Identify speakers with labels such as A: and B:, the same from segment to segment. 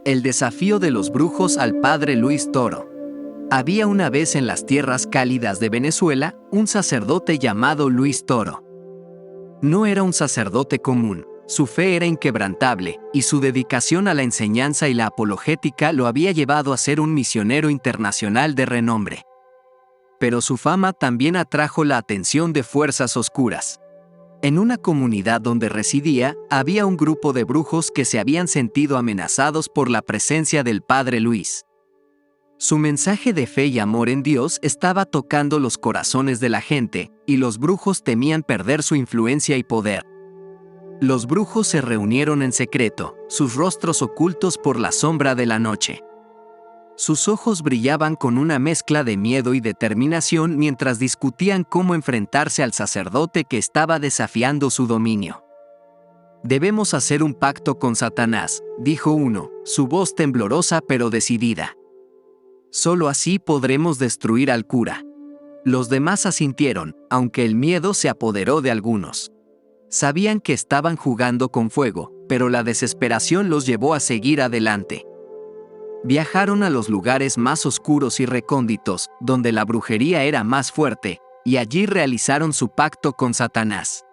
A: El desafío de los brujos al padre Luis Toro. Había una vez en las tierras cálidas de Venezuela un sacerdote llamado Luis Toro. No era un sacerdote común, su fe era inquebrantable, y su dedicación a la enseñanza y la apologética lo había llevado a ser un misionero internacional de renombre. Pero su fama también atrajo la atención de fuerzas oscuras. En una comunidad donde residía, había un grupo de brujos que se habían sentido amenazados por la presencia del padre Luis. Su mensaje de fe y amor en Dios estaba tocando los corazones de la gente, y los brujos temían perder su influencia y poder. Los brujos se reunieron en secreto, sus rostros ocultos por la sombra de la noche. Sus ojos brillaban con una mezcla de miedo y determinación mientras discutían cómo enfrentarse al sacerdote que estaba desafiando su dominio. «Debemos hacer un pacto con Satanás», dijo uno, su voz temblorosa pero decidida. «Solo así podremos destruir al cura». Los demás asintieron, aunque el miedo se apoderó de algunos. Sabían que estaban jugando con fuego, pero la desesperación los llevó a seguir adelante. Viajaron a los lugares más oscuros y recónditos, donde la brujería era más fuerte, y allí realizaron su pacto con Satanás.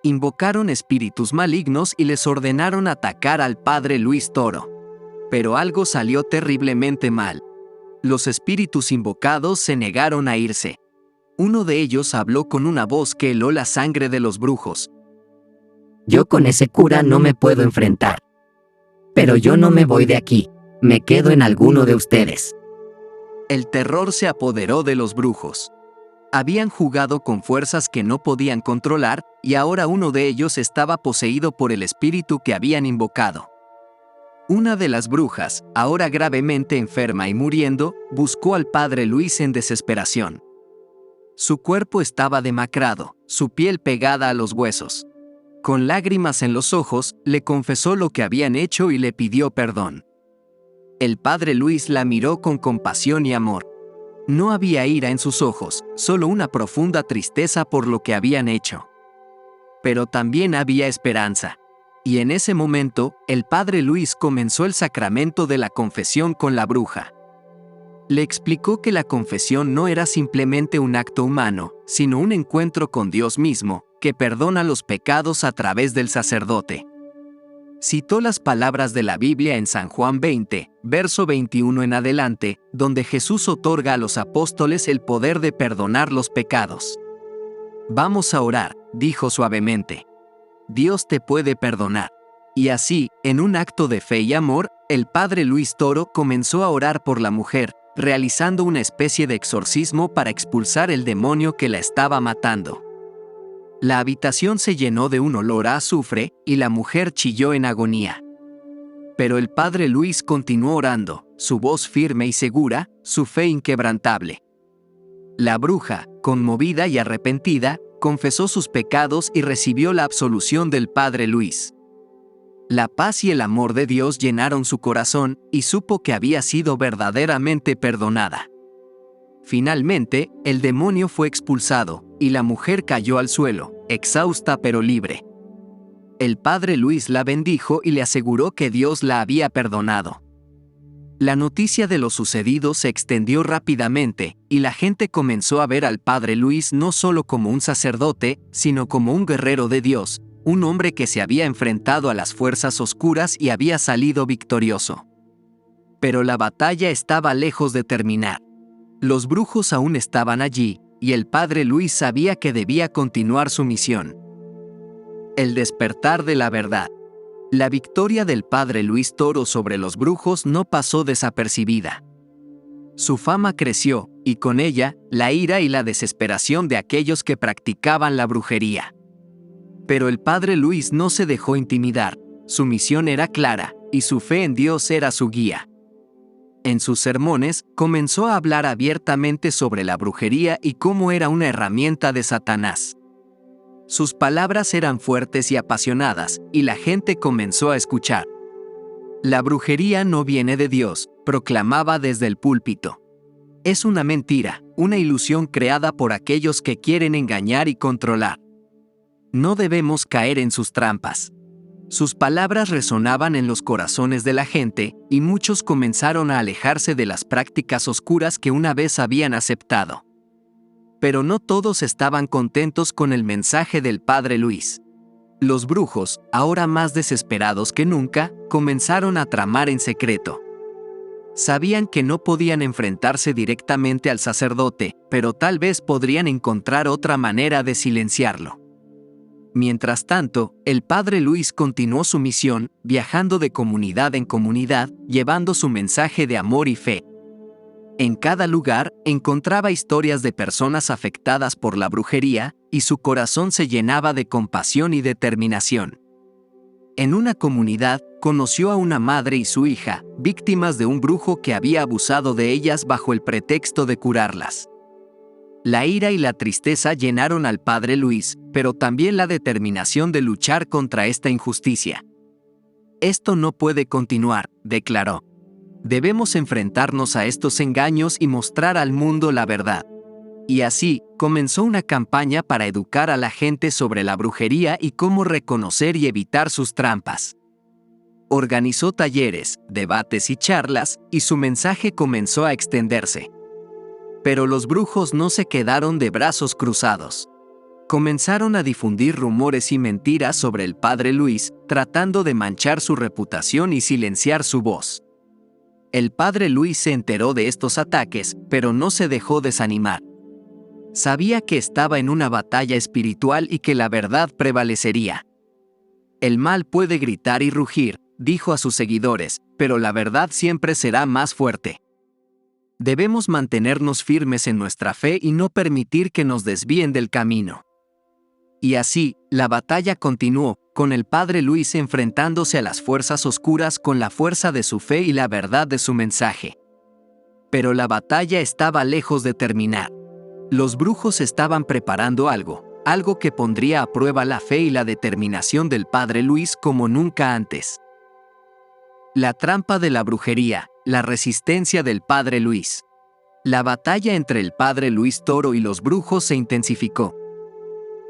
A: Invocaron espíritus malignos y les ordenaron atacar al padre Luis Toro. Pero algo salió terriblemente mal. Los espíritus invocados se negaron a irse. Uno de ellos habló con una voz que heló la sangre de los brujos.
B: «Yo con ese cura no me puedo enfrentar. Pero yo no me voy de aquí. Me quedo en alguno de ustedes».
A: El terror se apoderó de los brujos. Habían jugado con fuerzas que no podían controlar, y ahora uno de ellos estaba poseído por el espíritu que habían invocado. Una de las brujas, ahora gravemente enferma y muriendo, buscó al padre Luis en desesperación. Su cuerpo estaba demacrado, su piel pegada a los huesos. Con lágrimas en los ojos, le confesó lo que habían hecho y le pidió perdón. El padre Luis la miró con compasión y amor. No había ira en sus ojos, solo una profunda tristeza por lo que habían hecho. Pero también había esperanza. Y en ese momento, el padre Luis comenzó el sacramento de la confesión con la bruja. Le explicó que la confesión no era simplemente un acto humano, sino un encuentro con Dios mismo, que perdona los pecados a través del sacerdote. Citó las palabras de la Biblia en San Juan 20, verso 21 en adelante, donde Jesús otorga a los apóstoles el poder de perdonar los pecados. «Vamos a orar», dijo suavemente. «Dios te puede perdonar». Y así, en un acto de fe y amor, el padre Luis Toro comenzó a orar por la mujer, realizando una especie de exorcismo para expulsar el demonio que la estaba matando. La habitación se llenó de un olor a azufre, y la mujer chilló en agonía. Pero el padre Luis continuó orando, su voz firme y segura, su fe inquebrantable. La bruja, conmovida y arrepentida, confesó sus pecados y recibió la absolución del padre Luis. La paz y el amor de Dios llenaron su corazón, y supo que había sido verdaderamente perdonada. Finalmente, el demonio fue expulsado, y la mujer cayó al suelo, exhausta pero libre. El padre Luis la bendijo y le aseguró que Dios la había perdonado. La noticia de lo sucedido se extendió rápidamente, y la gente comenzó a ver al padre Luis no solo como un sacerdote, sino como un guerrero de Dios, un hombre que se había enfrentado a las fuerzas oscuras y había salido victorioso. Pero la batalla estaba lejos de terminar. Los brujos aún estaban allí, y el padre Luis sabía que debía continuar su misión. El despertar de la verdad. La victoria del padre Luis Toro sobre los brujos no pasó desapercibida. Su fama creció, y con ella, la ira y la desesperación de aquellos que practicaban la brujería. Pero el padre Luis no se dejó intimidar, su misión era clara, y su fe en Dios era su guía. En sus sermones, comenzó a hablar abiertamente sobre la brujería y cómo era una herramienta de Satanás. Sus palabras eran fuertes y apasionadas, y la gente comenzó a escuchar. La brujería no viene de Dios, proclamaba desde el púlpito. Es una mentira, una ilusión creada por aquellos que quieren engañar y controlar. No debemos caer en sus trampas. Sus palabras resonaban en los corazones de la gente, y muchos comenzaron a alejarse de las prácticas oscuras que una vez habían aceptado. Pero no todos estaban contentos con el mensaje del Padre Luis. Los brujos, ahora más desesperados que nunca, comenzaron a tramar en secreto. Sabían que no podían enfrentarse directamente al sacerdote, pero tal vez podrían encontrar otra manera de silenciarlo. Mientras tanto, el Padre Luis continuó su misión, viajando de comunidad en comunidad, llevando su mensaje de amor y fe. En cada lugar, encontraba historias de personas afectadas por la brujería, y su corazón se llenaba de compasión y determinación. En una comunidad, conoció a una madre y su hija, víctimas de un brujo que había abusado de ellas bajo el pretexto de curarlas. La ira y la tristeza llenaron al Padre Luis, pero también la determinación de luchar contra esta injusticia. «Esto no puede continuar», declaró. «Debemos enfrentarnos a estos engaños y mostrar al mundo la verdad». Y así, comenzó una campaña para educar a la gente sobre la brujería y cómo reconocer y evitar sus trampas. Organizó talleres, debates y charlas, y su mensaje comenzó a extenderse. Pero los brujos no se quedaron de brazos cruzados. Comenzaron a difundir rumores y mentiras sobre el Padre Luis, tratando de manchar su reputación y silenciar su voz. El Padre Luis se enteró de estos ataques, pero no se dejó desanimar. Sabía que estaba en una batalla espiritual y que la verdad prevalecería. «El mal puede gritar y rugir», dijo a sus seguidores, «pero la verdad siempre será más fuerte». Debemos mantenernos firmes en nuestra fe y no permitir que nos desvíen del camino. Y así, la batalla continuó, con el Padre Luis enfrentándose a las fuerzas oscuras con la fuerza de su fe y la verdad de su mensaje. Pero la batalla estaba lejos de terminar. Los brujos estaban preparando algo que pondría a prueba la fe y la determinación del Padre Luis como nunca antes. La trampa de la brujería, la resistencia del Padre Luis. La batalla entre el Padre Luis Toro y los brujos se intensificó.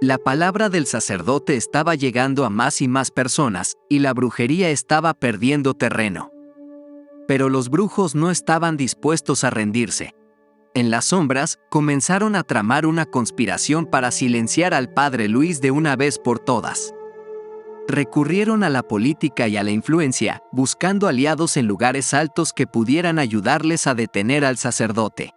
A: La palabra del sacerdote estaba llegando a más y más personas, y la brujería estaba perdiendo terreno. Pero los brujos no estaban dispuestos a rendirse. En las sombras, comenzaron a tramar una conspiración para silenciar al Padre Luis de una vez por todas. Recurrieron a la política y a la influencia, buscando aliados en lugares altos que pudieran ayudarles a detener al sacerdote.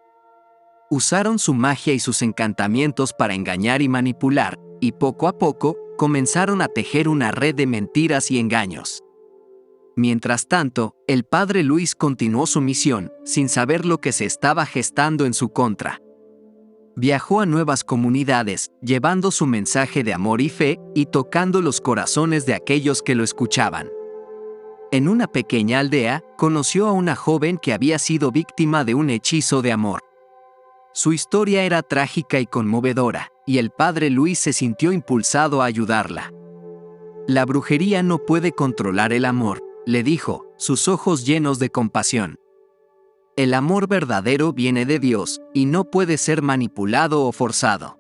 A: Usaron su magia y sus encantamientos para engañar y manipular, y poco a poco, comenzaron a tejer una red de mentiras y engaños. Mientras tanto, el Padre Luis continuó su misión, sin saber lo que se estaba gestando en su contra. Viajó a nuevas comunidades, llevando su mensaje de amor y fe, y tocando los corazones de aquellos que lo escuchaban. En una pequeña aldea, conoció a una joven que había sido víctima de un hechizo de amor. Su historia era trágica y conmovedora, y el Padre Luis se sintió impulsado a ayudarla. «La brujería no puede controlar el amor», le dijo, sus ojos llenos de compasión. «El amor verdadero viene de Dios, y no puede ser manipulado o forzado».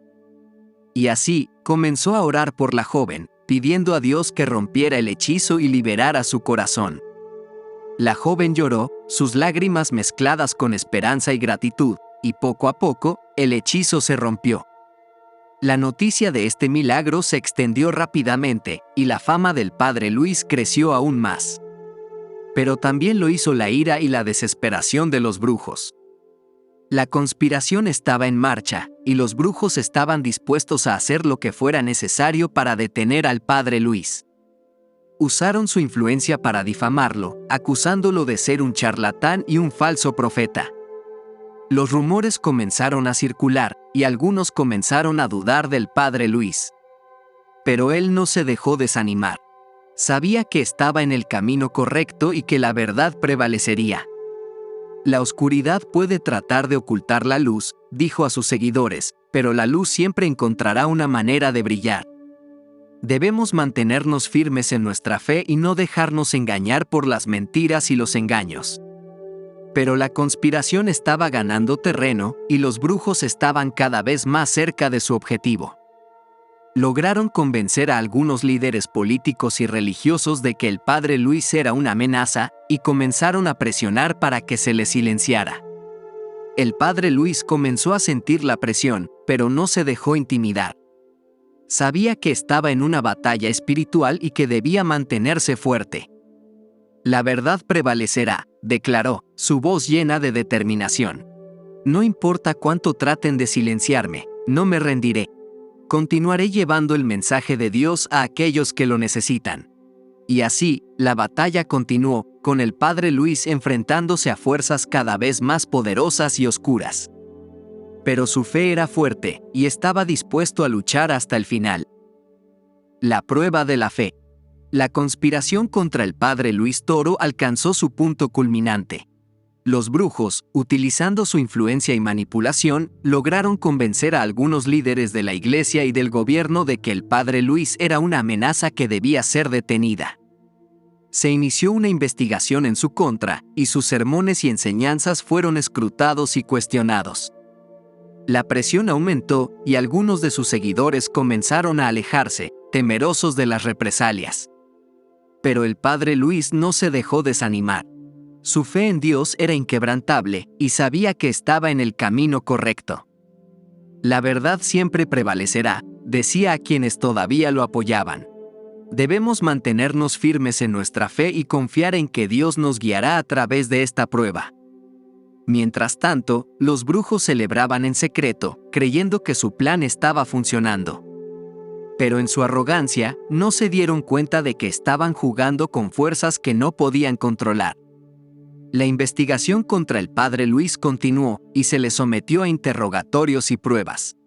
A: Y así, comenzó a orar por la joven, pidiendo a Dios que rompiera el hechizo y liberara su corazón. La joven lloró, sus lágrimas mezcladas con esperanza y gratitud, y poco a poco, el hechizo se rompió. La noticia de este milagro se extendió rápidamente, y la fama del Padre Luis creció aún más. Pero también lo hizo la ira y la desesperación de los brujos. La conspiración estaba en marcha, y los brujos estaban dispuestos a hacer lo que fuera necesario para detener al Padre Luis. Usaron su influencia para difamarlo, acusándolo de ser un charlatán y un falso profeta. Los rumores comenzaron a circular, y algunos comenzaron a dudar del Padre Luis. Pero él no se dejó desanimar. Sabía que estaba en el camino correcto y que la verdad prevalecería. «La oscuridad puede tratar de ocultar la luz», dijo a sus seguidores, «pero la luz siempre encontrará una manera de brillar». Debemos mantenernos firmes en nuestra fe y no dejarnos engañar por las mentiras y los engaños. Pero la conspiración estaba ganando terreno, y los brujos estaban cada vez más cerca de su objetivo. Lograron convencer a algunos líderes políticos y religiosos de que el padre Luis era una amenaza y comenzaron a presionar para que se le silenciara. El padre Luis comenzó a sentir la presión, pero no se dejó intimidar. Sabía que estaba en una batalla espiritual y que debía mantenerse fuerte. La verdad prevalecerá, declaró, su voz llena de determinación. No importa cuánto traten de silenciarme, no me rendiré. Continuaré llevando el mensaje de Dios a aquellos que lo necesitan. Y así, la batalla continuó, con el padre Luis enfrentándose a fuerzas cada vez más poderosas y oscuras. Pero su fe era fuerte, y estaba dispuesto a luchar hasta el final. La prueba de la fe. La conspiración contra el padre Luis Toro alcanzó su punto culminante. Los brujos, utilizando su influencia y manipulación, lograron convencer a algunos líderes de la iglesia y del gobierno de que el padre Luis era una amenaza que debía ser detenida. Se inició una investigación en su contra, y sus sermones y enseñanzas fueron escrutados y cuestionados. La presión aumentó, y algunos de sus seguidores comenzaron a alejarse, temerosos de las represalias. Pero el padre Luis no se dejó desanimar. Su fe en Dios era inquebrantable, y sabía que estaba en el camino correcto. La verdad siempre prevalecerá, decía a quienes todavía lo apoyaban. Debemos mantenernos firmes en nuestra fe y confiar en que Dios nos guiará a través de esta prueba. Mientras tanto, los brujos celebraban en secreto, creyendo que su plan estaba funcionando. Pero en su arrogancia, no se dieron cuenta de que estaban jugando con fuerzas que no podían controlar. La investigación contra el padre Luis continuó, y se le sometió a interrogatorios y pruebas.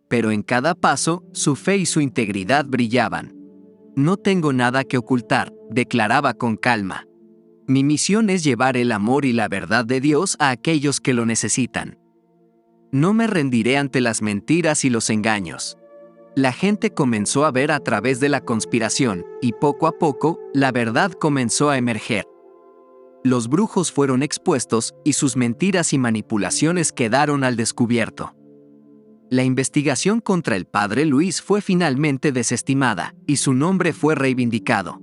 A: Pero en cada paso, su fe y su integridad brillaban. No tengo nada que ocultar, declaraba con calma. Mi misión es llevar el amor y la verdad de Dios a aquellos que lo necesitan. No me rendiré ante las mentiras y los engaños. La gente comenzó a ver a través de la conspiración, y poco a poco, la verdad comenzó a emerger. Los brujos fueron expuestos, y sus mentiras y manipulaciones quedaron al descubierto. La investigación contra el padre Luis fue finalmente desestimada, y su nombre fue reivindicado.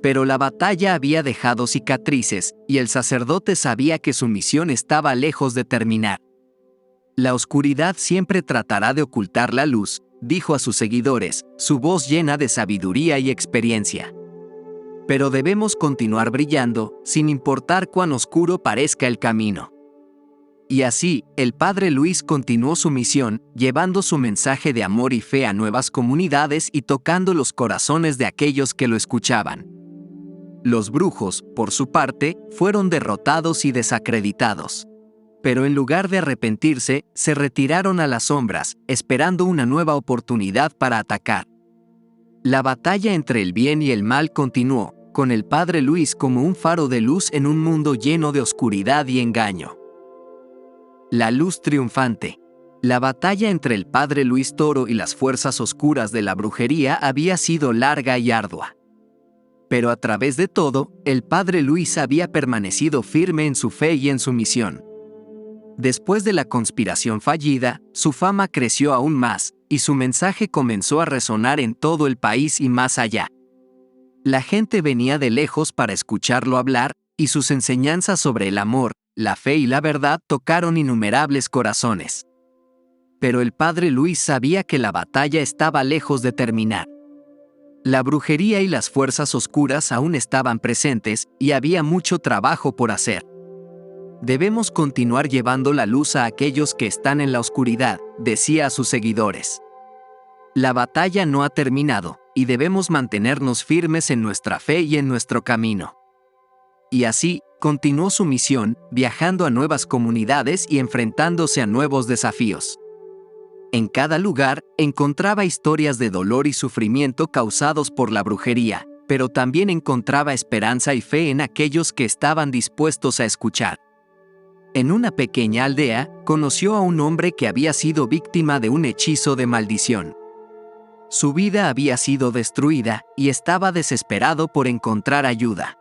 A: Pero la batalla había dejado cicatrices, y el sacerdote sabía que su misión estaba lejos de terminar. La oscuridad siempre tratará de ocultar la luz, dijo a sus seguidores, su voz llena de sabiduría y experiencia. Pero debemos continuar brillando, sin importar cuán oscuro parezca el camino. Y así, el padre Luis continuó su misión, llevando su mensaje de amor y fe a nuevas comunidades y tocando los corazones de aquellos que lo escuchaban. Los brujos, por su parte, fueron derrotados y desacreditados. Pero en lugar de arrepentirse, se retiraron a las sombras, esperando una nueva oportunidad para atacar. La batalla entre el bien y el mal continuó, con el padre Luis como un faro de luz en un mundo lleno de oscuridad y engaño. La luz triunfante. La batalla entre el padre Luis Toro y las fuerzas oscuras de la brujería había sido larga y ardua. Pero a través de todo, el padre Luis había permanecido firme en su fe y en su misión. Después de la conspiración fallida, su fama creció aún más, y su mensaje comenzó a resonar en todo el país y más allá. La gente venía de lejos para escucharlo hablar, y sus enseñanzas sobre el amor, la fe y la verdad tocaron innumerables corazones. Pero el padre Luis sabía que la batalla estaba lejos de terminar. La brujería y las fuerzas oscuras aún estaban presentes, y había mucho trabajo por hacer. Debemos continuar llevando la luz a aquellos que están en la oscuridad, decía a sus seguidores. La batalla no ha terminado, y debemos mantenernos firmes en nuestra fe y en nuestro camino. Y así, continuó su misión, viajando a nuevas comunidades y enfrentándose a nuevos desafíos. En cada lugar, encontraba historias de dolor y sufrimiento causados por la brujería, pero también encontraba esperanza y fe en aquellos que estaban dispuestos a escuchar. En una pequeña aldea, conoció a un hombre que había sido víctima de un hechizo de maldición. Su vida había sido destruida, y estaba desesperado por encontrar ayuda.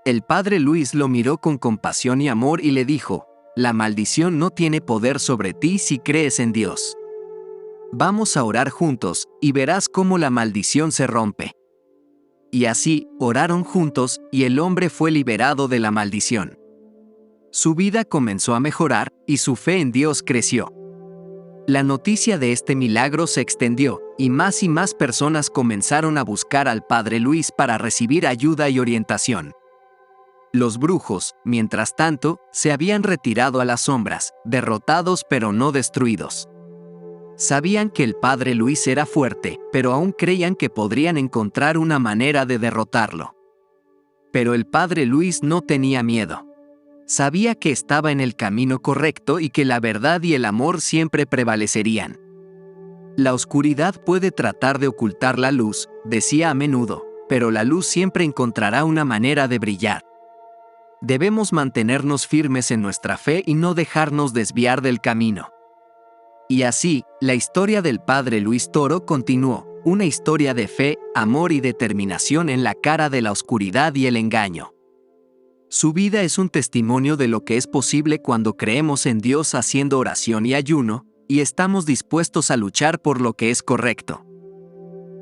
A: El padre Luis lo miró con compasión y amor y le dijo: «La maldición no tiene poder sobre ti si crees en Dios. Vamos a orar juntos, y verás cómo la maldición se rompe. Y así, oraron juntos, y el hombre fue liberado de la maldición. Su vida comenzó a mejorar, y su fe en Dios creció. La noticia de este milagro se extendió, y más personas comenzaron a buscar al Padre Luis para recibir ayuda y orientación. Los brujos, mientras tanto, se habían retirado a las sombras, derrotados pero no destruidos. Sabían que el Padre Luis era fuerte, pero aún creían que podrían encontrar una manera de derrotarlo. Pero el Padre Luis no tenía miedo. Sabía que estaba en el camino correcto y que la verdad y el amor siempre prevalecerían. La oscuridad puede tratar de ocultar la luz, decía a menudo, pero la luz siempre encontrará una manera de brillar. Debemos mantenernos firmes en nuestra fe y no dejarnos desviar del camino. Y así, la historia del Padre Luis Toro continuó, una historia de fe, amor y determinación en la cara de la oscuridad y el engaño. Su vida es un testimonio de lo que es posible cuando creemos en Dios haciendo oración y ayuno, y estamos dispuestos a luchar por lo que es correcto.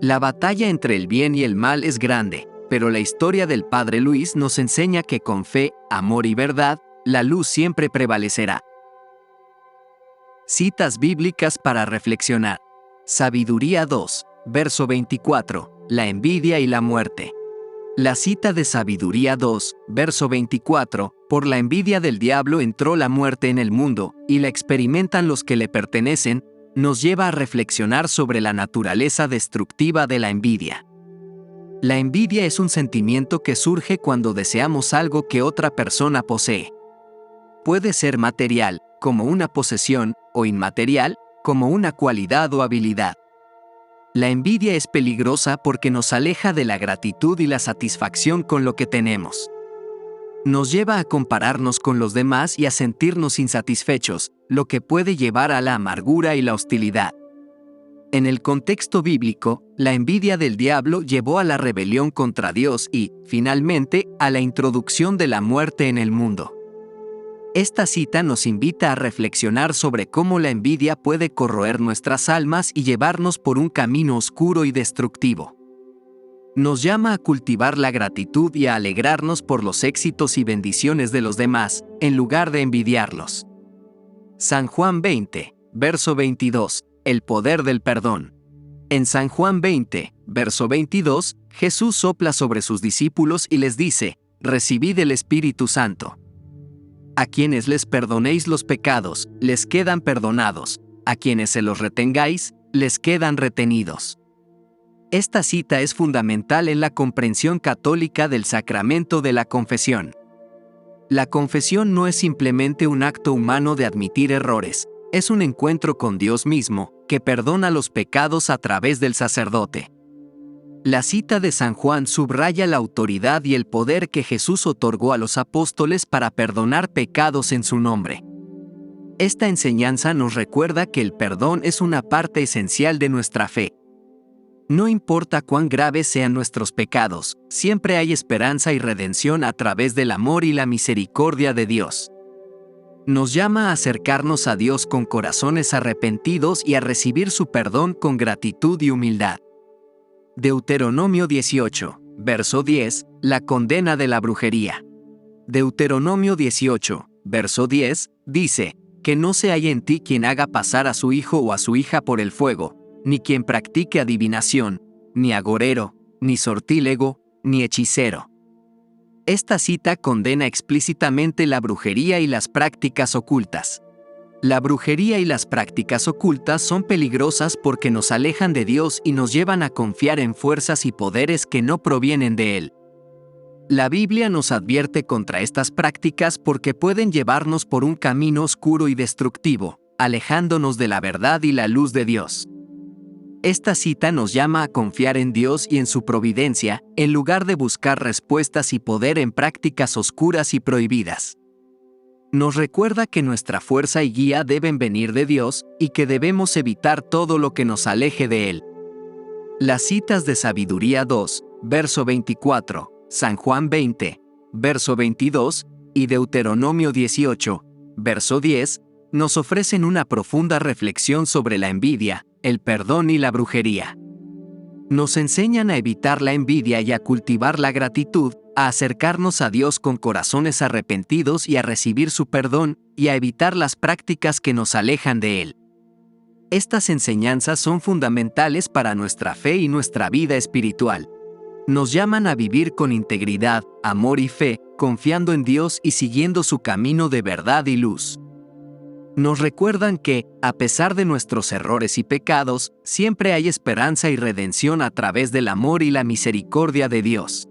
A: La batalla entre el bien y el mal es grande, pero la historia del Padre Luis nos enseña que con fe, amor y verdad, la luz siempre prevalecerá. Citas bíblicas para reflexionar. Sabiduría 2, verso 24, la envidia y la muerte. La cita de Sabiduría 2, verso 24, por la envidia del diablo entró la muerte en el mundo, y la experimentan los que le pertenecen, nos lleva a reflexionar sobre la naturaleza destructiva de la envidia. La envidia es un sentimiento que surge cuando deseamos algo que otra persona posee. Puede ser material, como una posesión, o inmaterial, como una cualidad o habilidad. La envidia es peligrosa porque nos aleja de la gratitud y la satisfacción con lo que tenemos. Nos lleva a compararnos con los demás y a sentirnos insatisfechos, lo que puede llevar a la amargura y la hostilidad. En el contexto bíblico, la envidia del diablo llevó a la rebelión contra Dios y, finalmente, a la introducción de la muerte en el mundo. Esta cita nos invita a reflexionar sobre cómo la envidia puede corroer nuestras almas y llevarnos por un camino oscuro y destructivo. Nos llama a cultivar la gratitud y a alegrarnos por los éxitos y bendiciones de los demás, en lugar de envidiarlos. San Juan 20, verso 22, el poder del perdón. En San Juan 20, verso 22, Jesús sopla sobre sus discípulos y les dice: «Recibid el Espíritu Santo. A quienes les perdonéis los pecados, les quedan perdonados. A quienes se los retengáis, les quedan retenidos». Esta cita es fundamental en la comprensión católica del sacramento de la confesión. La confesión no es simplemente un acto humano de admitir errores, es un encuentro con Dios mismo, que perdona los pecados a través del sacerdote. La cita de San Juan subraya la autoridad y el poder que Jesús otorgó a los apóstoles para perdonar pecados en su nombre. Esta enseñanza nos recuerda que el perdón es una parte esencial de nuestra fe. No importa cuán graves sean nuestros pecados, siempre hay esperanza y redención a través del amor y la misericordia de Dios. Nos llama a acercarnos a Dios con corazones arrepentidos y a recibir su perdón con gratitud y humildad. Deuteronomio 18, verso 10, la condena de la brujería. Deuteronomio 18, verso 10, dice: «Que no se halle en ti quien haga pasar a su hijo o a su hija por el fuego, ni quien practique adivinación, ni agorero, ni sortílego, ni hechicero». Esta cita condena explícitamente la brujería y las prácticas ocultas. La brujería y las prácticas ocultas son peligrosas porque nos alejan de Dios y nos llevan a confiar en fuerzas y poderes que no provienen de Él. La Biblia nos advierte contra estas prácticas porque pueden llevarnos por un camino oscuro y destructivo, alejándonos de la verdad y la luz de Dios. Esta cita nos llama a confiar en Dios y en su providencia, en lugar de buscar respuestas y poder en prácticas oscuras y prohibidas. Nos recuerda que nuestra fuerza y guía deben venir de Dios y que debemos evitar todo lo que nos aleje de Él. Las citas de Sabiduría 2, verso 24, San Juan 20, verso 22, y Deuteronomio 18, verso 10, nos ofrecen una profunda reflexión sobre la envidia, el perdón y la brujería. Nos enseñan a evitar la envidia y a cultivar la gratitud, a acercarnos a Dios con corazones arrepentidos y a recibir su perdón, y a evitar las prácticas que nos alejan de Él. Estas enseñanzas son fundamentales para nuestra fe y nuestra vida espiritual. Nos llaman a vivir con integridad, amor y fe, confiando en Dios y siguiendo su camino de verdad y luz. Nos recuerdan que, a pesar de nuestros errores y pecados, siempre hay esperanza y redención a través del amor y la misericordia de Dios.